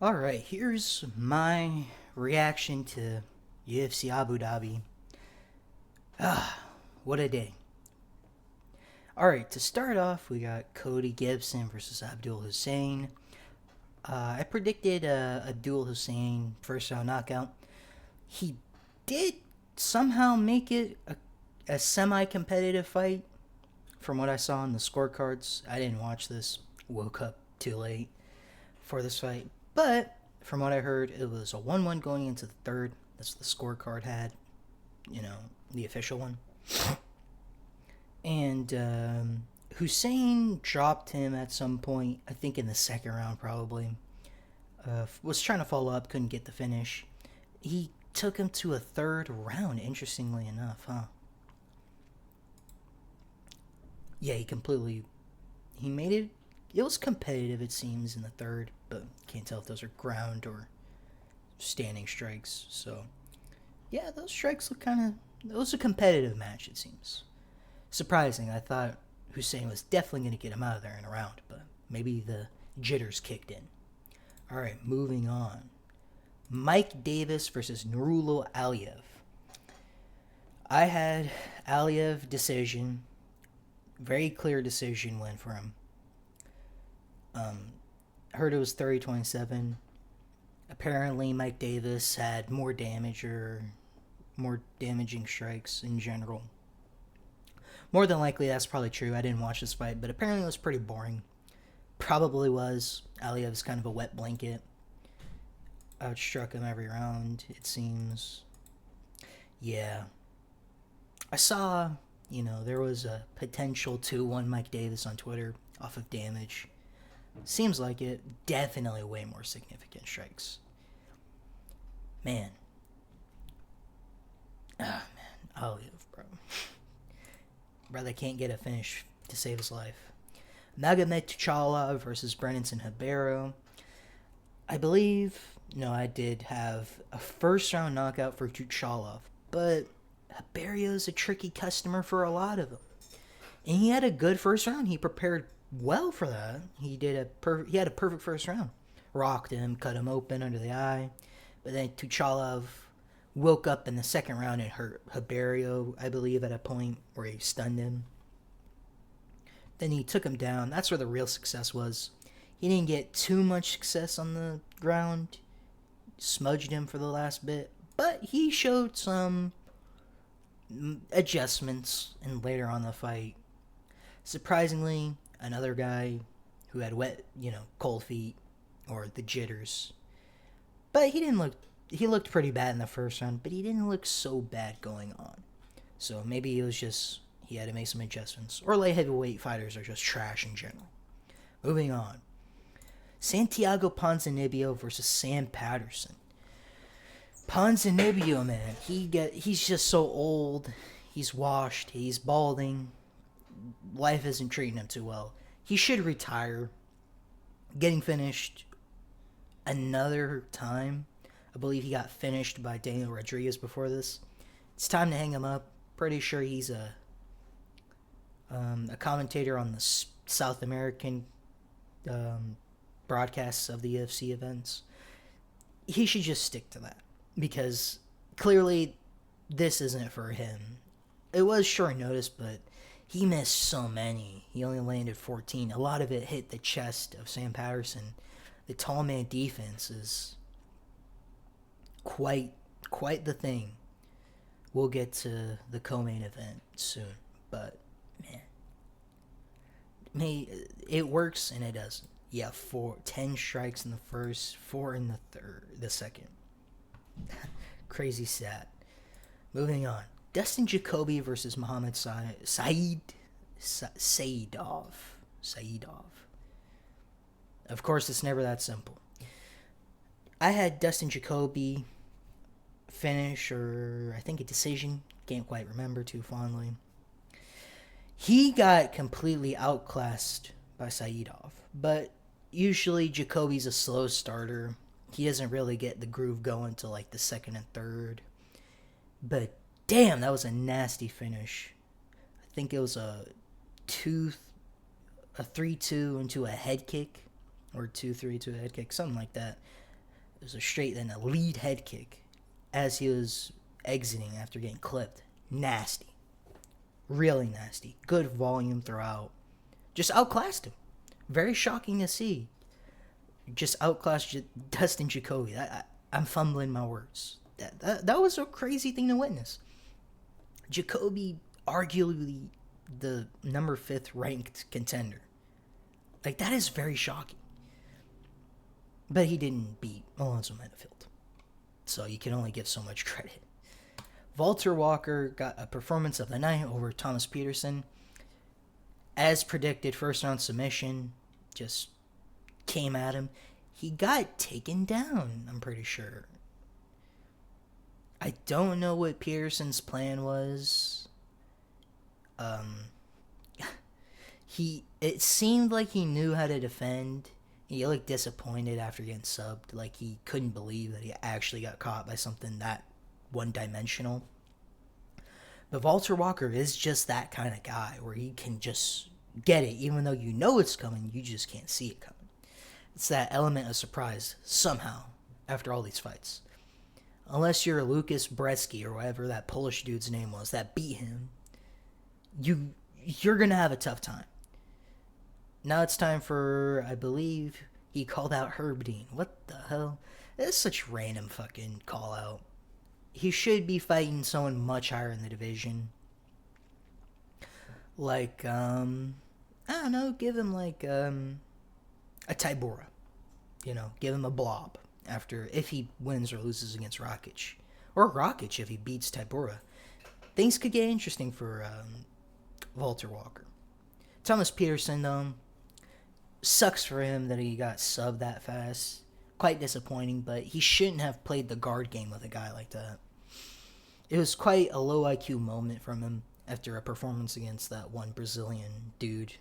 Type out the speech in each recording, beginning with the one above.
Alright, here's my reaction to UFC Abu Dhabi. What a day. Alright, to start off, we got Cody Gibson versus Abdul Hussein. I predicted Abdul Hussein first round knockout. He did somehow make it a semi competitive fight from what I saw in the scorecards. I didn't watch this, woke up too late for this fight. But from what I heard, it was a 1-1 going into the third. That's what the scorecard had, the official one. And Hussein dropped him at some point, I think in the second round probably. Was trying to follow up, couldn't get the finish. He took him to a third round, interestingly enough, huh? Yeah, he made it. It was competitive, it seems, in the third, but can't tell if those are ground or standing strikes. So, yeah, those strikes look it was a competitive match, it seems. Surprising, I thought Hussein was definitely going to get him out of there in a round, but maybe the jitters kicked in. Alright, moving on. Mike Davis versus Nurulo Aliyev. I had Aliyev decision. Very clear decision win for him. Heard it was 30-27. Apparently, Mike Davis had more damage or more damaging strikes in general. More than likely, that's probably true. I didn't watch this fight, but apparently it was pretty boring. Probably was. Aliyev's kind of a wet blanket. Outstruck him every round, it seems. Yeah. I saw, there was a potential 2-1 Mike Davis on Twitter off of damage. Seems like it. Definitely way more significant strikes. Man. Aliyev, bro. Brother can't get a finish to save his life. Magomed Tuchalov versus Brennison Ribeiro. I did have a first round knockout for Tuchalov, but Ribeiro's a tricky customer for a lot of them. And he had a good first round. He prepared well for that. He had a perfect first round. Rocked him, cut him open under the eye. But then Tuchalov woke up in the second round and hurt Ribeiro, I believe, at a point where he stunned him. Then he took him down. That's where the real success was. He didn't get too much success on the ground. Smudged him for the last bit. But he showed some adjustments and later on the fight. Surprisingly, another guy who had wet, cold feet or the jitters. But he looked pretty bad in the first round, but he didn't look so bad going on. So maybe it was just he had to make some adjustments. Or light heavyweight fighters are just trash in general. Moving on. Santiago Ponzinibbio versus Sam Patterson. Ponzinibbio, man, he's just so old. He's washed. He's balding. Life isn't treating him too well. He should retire. Getting finished another time. I believe he got finished by Daniel Rodriguez before this. It's time to hang him up. Pretty sure he's a commentator on the South American broadcasts of the UFC events. He should just stick to that because clearly this isn't for him. It was short notice, but he missed so many. He only landed 14. A lot of it hit the chest of Sam Patterson. The tall man defense is quite the thing. We'll get to the co-main event soon, but man, it works and it doesn't. Yeah, 10 strikes in the first, 4 in the second. Crazy stat. Moving on. Dustin Jacoby versus Muhammad Saidov. Of course, it's never that simple. I had Dustin Jacoby finish, or I think a decision. Can't quite remember too fondly. He got completely outclassed by Saidov, but usually Jacoby's a slow starter. He doesn't really get the groove going till like the second and third. But damn, that was a nasty finish. I think it was a 3-2 into a head kick, or 2-3 to a head kick, something like that. It was a straight, then a lead head kick as he was exiting after getting clipped. Nasty. Really nasty. Good volume throughout. Just outclassed him. Very shocking to see. Just outclassed Dustin Jacoby. I'm fumbling my words. That was a crazy thing to witness. Jacoby, arguably the number 5th ranked contender. Like, that is very shocking. But he didn't beat Alonzo Menifield. So you can only give so much credit. Walter Walker got a performance of the night over Thomas Peterson. As predicted, first round submission. Just came at him. He got taken down, I'm pretty sure. I don't know what Peterson's plan was. It seemed like he knew how to defend. He looked disappointed after getting subbed. Like, he couldn't believe that he actually got caught by something that one-dimensional. But Walter Walker is just that kind of guy where he can just get it. Even though you know it's coming, you just can't see it coming. It's that element of surprise somehow after all these fights. Unless you're Lucas Brzeski or whatever that Polish dude's name was that beat him, you're going to have a tough time. Now it's time for, I believe, he called out Herb Dean. What the hell? That's such random fucking call out. He should be fighting someone much higher in the division. Like, I don't know, give him like a Tybura. You know, give him a blob if he wins or loses against Rakic. Or Rakic if he beats Tybura. Things could get interesting for Walter Walker. Thomas Peterson, though, sucks for him that he got subbed that fast. Quite disappointing, but he shouldn't have played the guard game with a guy like that. It was quite a low IQ moment from him after a performance against that one Brazilian dude.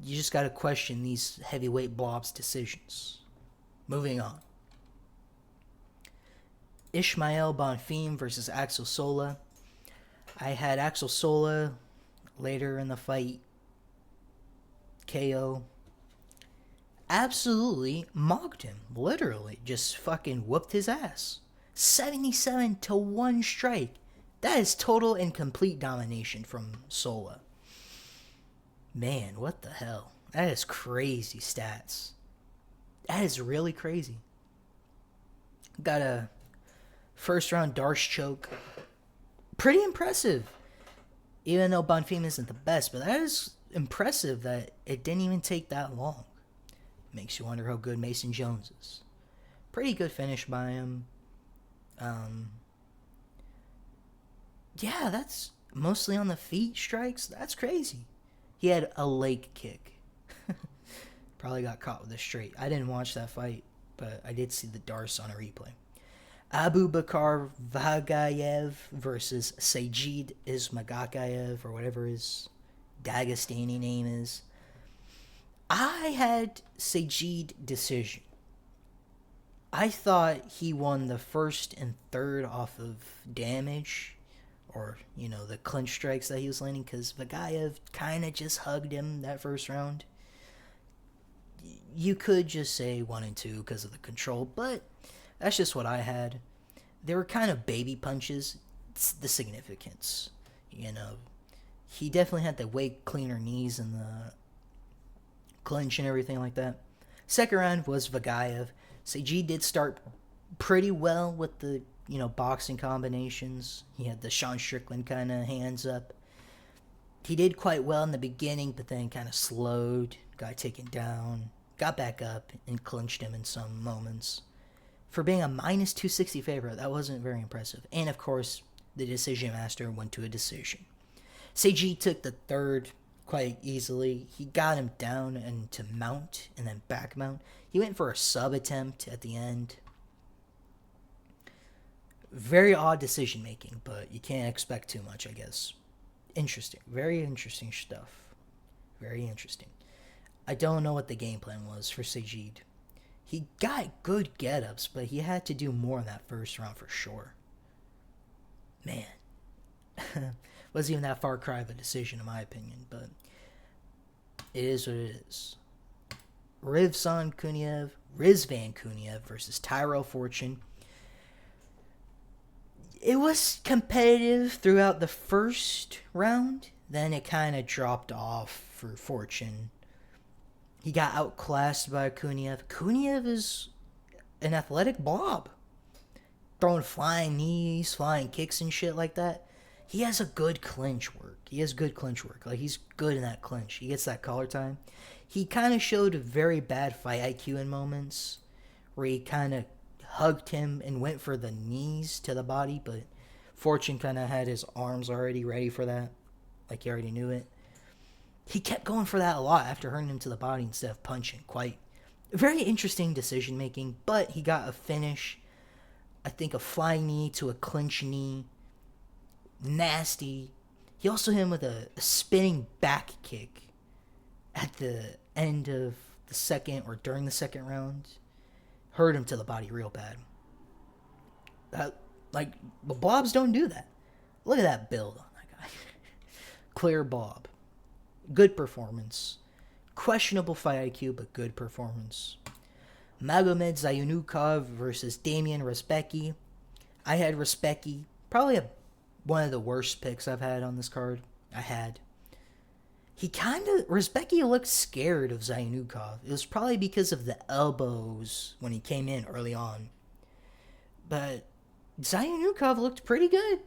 You just gotta question these heavyweight blobs' decisions. Moving on. Ishmael Bonfim versus Axel Sola. I had Axel Sola later in the fight KO. Absolutely mocked him. Literally. Just fucking whooped his ass. 77 to 1 strike. That is total and complete domination from Sola. Man, what the hell? That is crazy stats. That is really crazy. Got a first round Darce choke. Pretty impressive. Even though Bonfim isn't the best, but that is impressive that it didn't even take that long. Makes you wonder how good Mason Jones is. Pretty good finish by him. Yeah, that's mostly on the feet strikes. That's crazy. He had a leg kick. Probably got caught with a straight. I didn't watch that fight, but I did see the Darce on a replay. Abu Bakar Vagayev versus Sajid Ismagakayev, or whatever his Dagestani name is. I had Sajid decision. I thought he won the first and third off of damage, or, you know, the clinch strikes that he was landing, because Vagayev kind of just hugged him that first round. You could just say 1 and 2 because of the control, but that's just what I had. They were kind of baby punches. It's the significance, you know. He definitely had the way cleaner knees and the clinch and everything like that. Second round was Vagayev. Sajid did start pretty well with the, you know, boxing combinations. He had the Sean Strickland kind of hands up. He did quite well in the beginning, but then kind of slowed, got taken down, got back up, and clinched him in some moments. For being a minus 260 favorite, that wasn't very impressive. And, of course, the decision master went to a decision. Sajid took the third quite easily. He got him down and to mount and then back mount. He went for a sub attempt at the end. Very odd decision making, but you can't expect too much, I guess. Interesting. Very interesting stuff. Very interesting. I don't know what the game plan was for Sajid. He got good get-ups, but he had to do more in that first round for sure. Man. Wasn't even that far cry of a decision, in my opinion, but it is what it is. Rivsan Kuniev Rizvan Kuniev versus Tyrell Fortune. It was competitive throughout the first round. Then it kind of dropped off for Fortune. He got outclassed by Kuniev. Kuniev is an athletic blob. Throwing flying knees, flying kicks and shit like that. He has a good clinch work. Like, he's good in that clinch. He gets that collar time. He kind of showed a very bad fight IQ in moments where he kind of hugged him and went for the knees to the body, but Fortune kind of had his arms already ready for that. Like, he already knew it. He kept going for that a lot after hurting him to the body instead of punching. Quite very interesting decision making, but he got a finish. I think a flying knee to a clinch knee. Nasty. He also hit him with a spinning back kick at the end of the second or during the second round. Hurt him to the body real bad. The blobs don't do that. Look at that build on that guy. Clear blob. Good performance. Questionable fight IQ, but good performance. Magomed Zayunukov versus Damian Rezbecki. I had Rezbecki. Probably one of the worst picks I've had on this card. Rezbecki looked scared of Zayunukov. It was probably because of the elbows when he came in early on. But Zayunukov looked pretty good.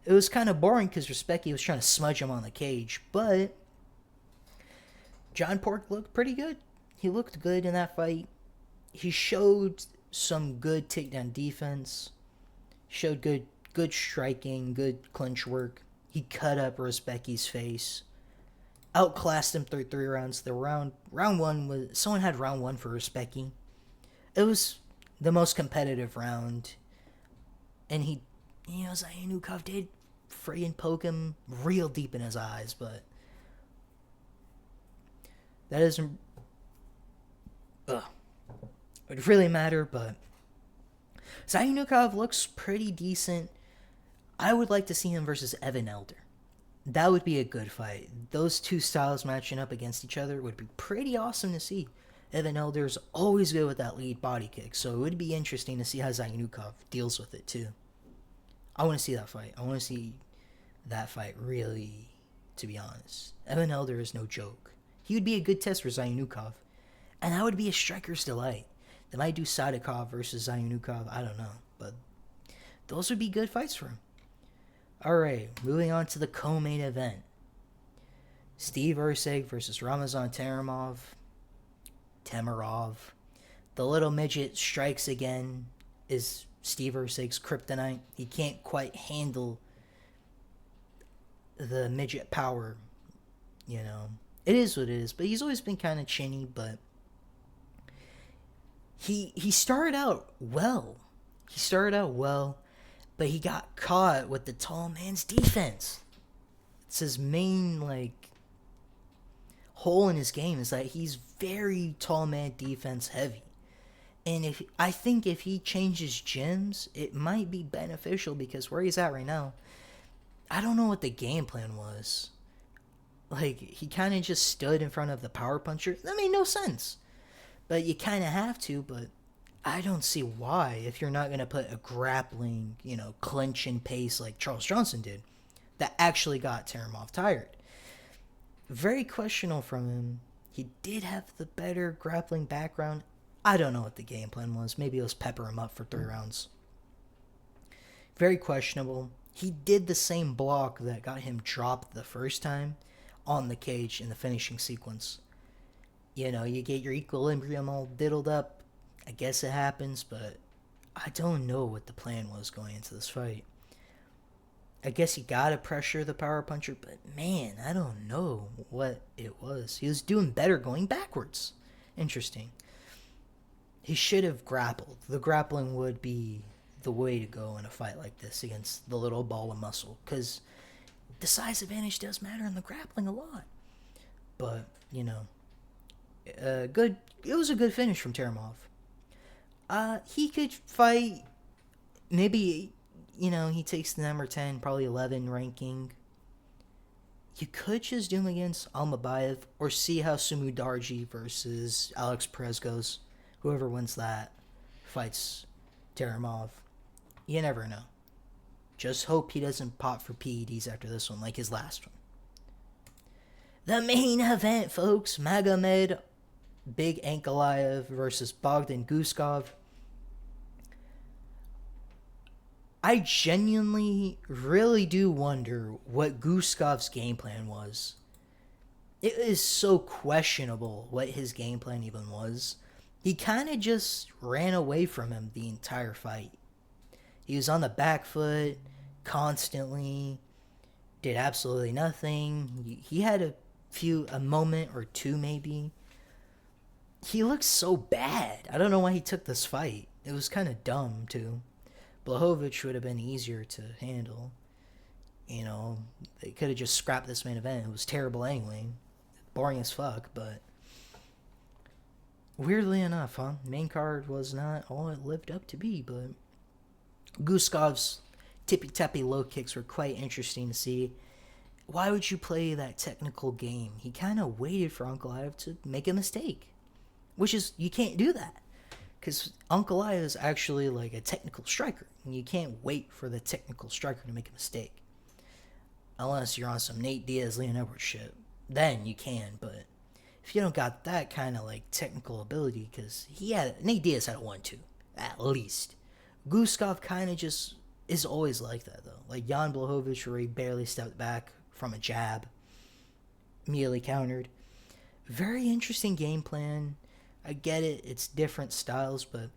It was kind of boring because Rezbecki was trying to smudge him on the cage, but John Pork looked pretty good. He looked good in that fight. He showed some good takedown defense. Showed good striking, good clinch work. He cut up Rezbecki's face. Outclassed him through 3 rounds. The round one was someone had round 1 for Rezbecki. It was the most competitive round, and Zayunukov did friggin' poke him real deep in his eyes, but that doesn't would really matter. But Zayunukov looks pretty decent. I would like to see him versus Evan Elder. That would be a good fight. Those two styles matching up against each other would be pretty awesome to see. Evan Elder's always good with that lead body kick, so it would be interesting to see how Zayunukov deals with it too. I want to see that fight. I want to see that fight really, to be honest. Evan Elder is no joke. He would be a good test for Zayunukov, and that would be a striker's delight. They might do Sadikov versus Zayunukov, I don't know, but those would be good fights for him. Alright, moving on to the co-main event. Steve Ercel versus Ramazan Temirov. The little midget strikes again is Steve Ercel's kryptonite. He can't quite handle the midget power, It is what it is, but he's always been kind of chinny, but he started out well. But he got caught with the tall man's defense. It's his main, hole in his game is that he's very tall man defense heavy. And I think if he changes gyms, it might be beneficial because where he's at right now, I don't know what the game plan was. He kind of just stood in front of the power puncher. That made no sense. But you kind of have to, but I don't see why if you're not going to put a grappling, clinch and pace like Charles Johnson did that actually got Terimov tired. Very questionable from him. He did have the better grappling background. I don't know what the game plan was. Maybe it was pepper him up for 3 rounds. Very questionable. He did the same block that got him dropped the first time on the cage in the finishing sequence. You get your equilibrium all diddled up. I guess it happens, but I don't know what the plan was going into this fight. I guess he gotta pressure the power puncher, but man, I don't know what it was. He was doing better going backwards. Interesting. He should have grappled. The grappling would be the way to go in a fight like this against the little ball of muscle, because the size advantage does matter in the grappling a lot. But, good. It was a good finish from Terimov. He could fight, maybe, he takes the number 10, probably 11 ranking. You could just do him against Almabayev or see how Sumu Darji versus Alex Perez goes. Whoever wins that fights Taramov. You never know. Just hope he doesn't pop for PEDs after this one, like his last one. The main event, folks. Magomed Big Ankaleav versus Bogdan Guskov. I genuinely really do wonder what Guskov's game plan was. It is so questionable what his game plan even was. He kind of just ran away from him the entire fight. He was on the back foot constantly, did absolutely nothing. He had a moment or two maybe. He looked so bad. I don't know why he took this fight. It was kind of dumb too. Blachowicz would have been easier to handle. You know, they could have just scrapped this main event. It was terrible anyway. Boring as fuck, but weirdly enough, main card was not all it lived up to be, but Guskov's tippy-tappy low kicks were quite interesting to see. Why would you play that technical game? He kind of waited for Ankaleav to make a mistake, which is, you can't do that. Because Ankaleav is actually like a technical striker, and you can't wait for the technical striker to make a mistake. Unless you're on some Nate Diaz, Leon Edwards shit. Then you can, but if you don't got that kind of like technical ability, because Nate Diaz had a 1-2, at least. Guskov kind of just is always like that, though. Like Jan Blachowicz, where he barely stepped back from a jab, immediately countered. Very interesting game plan. I get it, it's different styles, but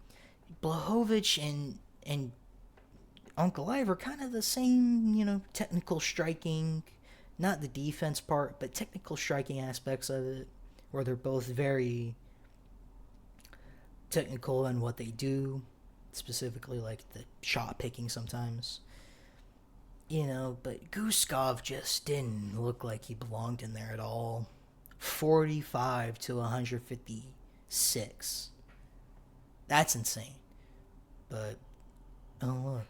Blachowicz and Ankaleav are kind of the same, technical striking, not the defense part, but technical striking aspects of it, where they're both very technical in what they do, specifically like the shot picking sometimes. But Guskov just didn't look like he belonged in there at all. 45 to 156. That's insane. But, oh look,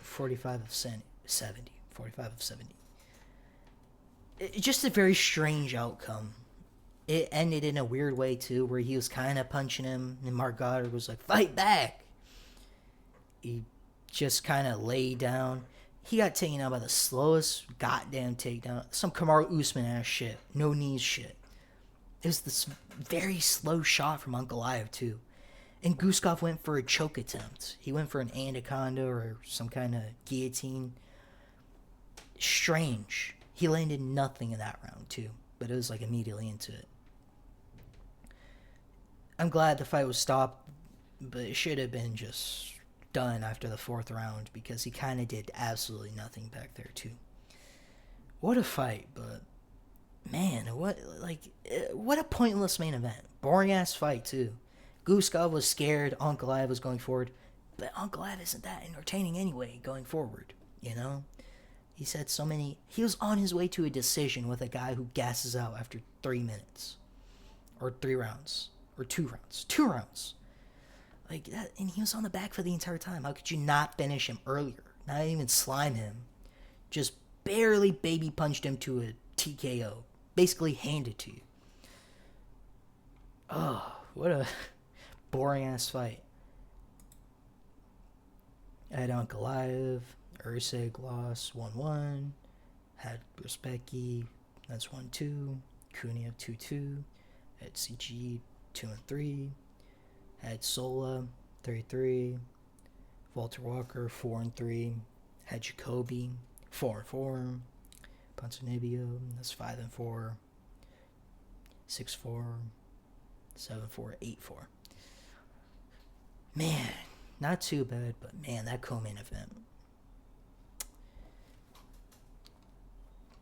45 of 70. 45 of 70. Just a very strange outcome. It ended in a weird way, too, where he was kind of punching him, and Mark Goddard was like, fight back! He just kind of laid down. He got taken out by the slowest goddamn takedown. Some Kamaru Usman ass shit. No knees shit. It was this very slow shot from Ankaleav, too. And Guskov went for a choke attempt. He went for an anaconda or some kind of guillotine. Strange. He landed nothing in that round, too. But it was like immediately into it. I'm glad the fight was stopped, but it should have been just done after the fourth round, because he kind of did absolutely nothing back there, too. What a fight, but man, what a pointless main event. Boring ass fight, too. Guskov was scared, Ankaleav was going forward, but Ankaleav isn't that entertaining anyway going forward, He said he was on his way to a decision with a guy who gasses out after 3 minutes. Or 3 rounds. Or 2 rounds. 2 rounds. Like that, and he was on the back for the entire time. How could you not finish him earlier? Not even slime him. Just barely baby punched him to a TKO. Basically handed to you. Oh, what a boring ass fight. I had Ankaleav, ercel loss 1-1. Had Respecki, that's 1-2. Kuniev 2-2. Had CG 2-3. Had Sola 3-3. Walter Walker 4-3. Had Jacoby 4-4. Ponzinibbio, that's 5-4. 6-4. 7-4. 8-4. Man, not too bad, but man, that co-main event.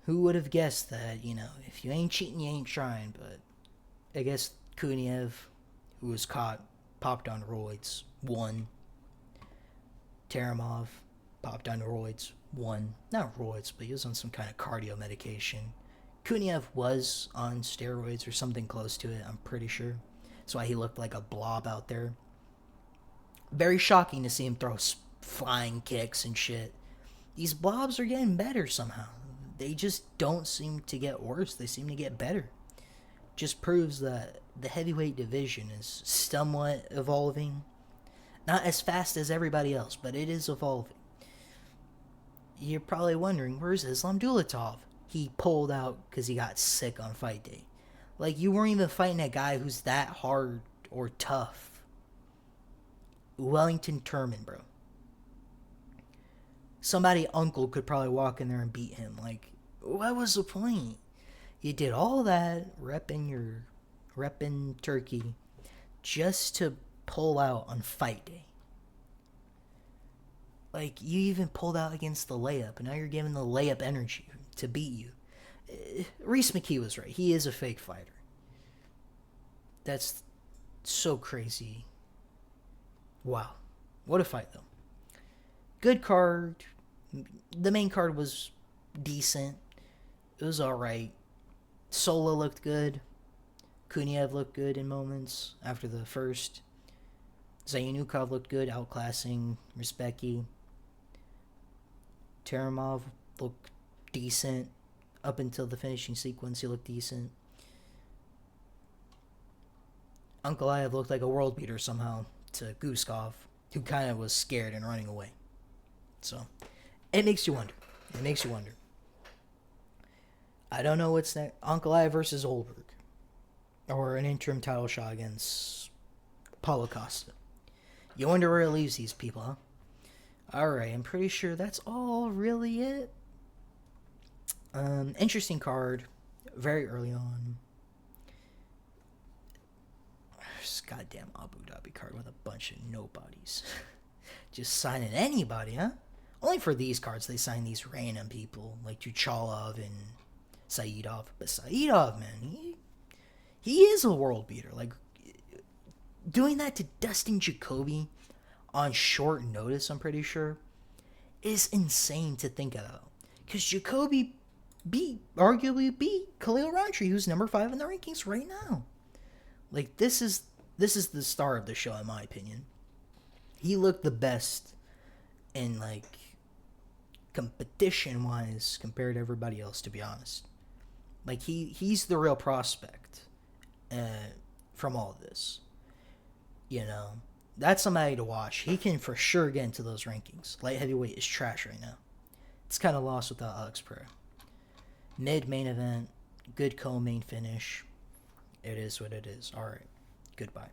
Who would have guessed that, if you ain't cheating, you ain't trying, but I guess Kuniev, who was popped on roids, won. Taramov, popped on roids, won. Not roids, but he was on some kind of cardio medication. Kuniev was on steroids or something close to it, I'm pretty sure. That's why he looked like a blob out there. Very shocking to see him throw flying kicks and shit. These blobs are getting better somehow. They just don't seem to get worse. They seem to get better. Just proves that the heavyweight division is somewhat evolving. Not as fast as everybody else, but it is evolving. You're probably wondering, where's Islam Dulatov? He pulled out because he got sick on fight day. Like, you weren't even fighting a guy who's that hard or tough. Wellington Turman, bro. Somebody uncle could probably walk in there and beat him. Like, what was the point? You did all that, repping Turkey, just to pull out on fight day. Like, you even pulled out against the layup, and now you're giving the layup energy to beat you. Reese McKee was right. He is a fake fighter. That's so crazy. Wow. What a fight, though. Good card. The main card was decent. It was alright. Sola looked good. Kuniev looked good in moments after the first. Zayunukov looked good, outclassing Rizbeki. Taramov looked decent. Up until the finishing sequence, he looked decent. Ankaleav looked like a world beater somehow to Guskov, who kind of was scared and running away. So, it makes you wonder. It makes you wonder. I don't know what's next. Ankaleav versus Olberg. Or an interim title shot against Paulo Costa. You wonder where it leaves these people, huh? Alright, I'm pretty sure that's all really it. Interesting card. Very early on. This goddamn Abu Dhabi card with a bunch of nobodies. Just signing anybody, huh? Only for these cards they sign these random people like Tuchalov and Saidov. But Saidov, man, he is a world beater. Like, doing that to Dustin Jacoby on short notice, I'm pretty sure, is insane to think about. Because Jacoby arguably beat Khalil Rountree, who's number 5 in the rankings right now. Like, this is the star of the show, in my opinion. He looked the best in, like, competition-wise compared to everybody else, to be honest. Like, he's the real prospect from all of this. You know, that's somebody to watch. He can for sure get into those rankings. Light heavyweight is trash right now. It's kind of lost without Alex Pereira. Mid-main event, good co-main finish. It is what it is. All right, goodbye.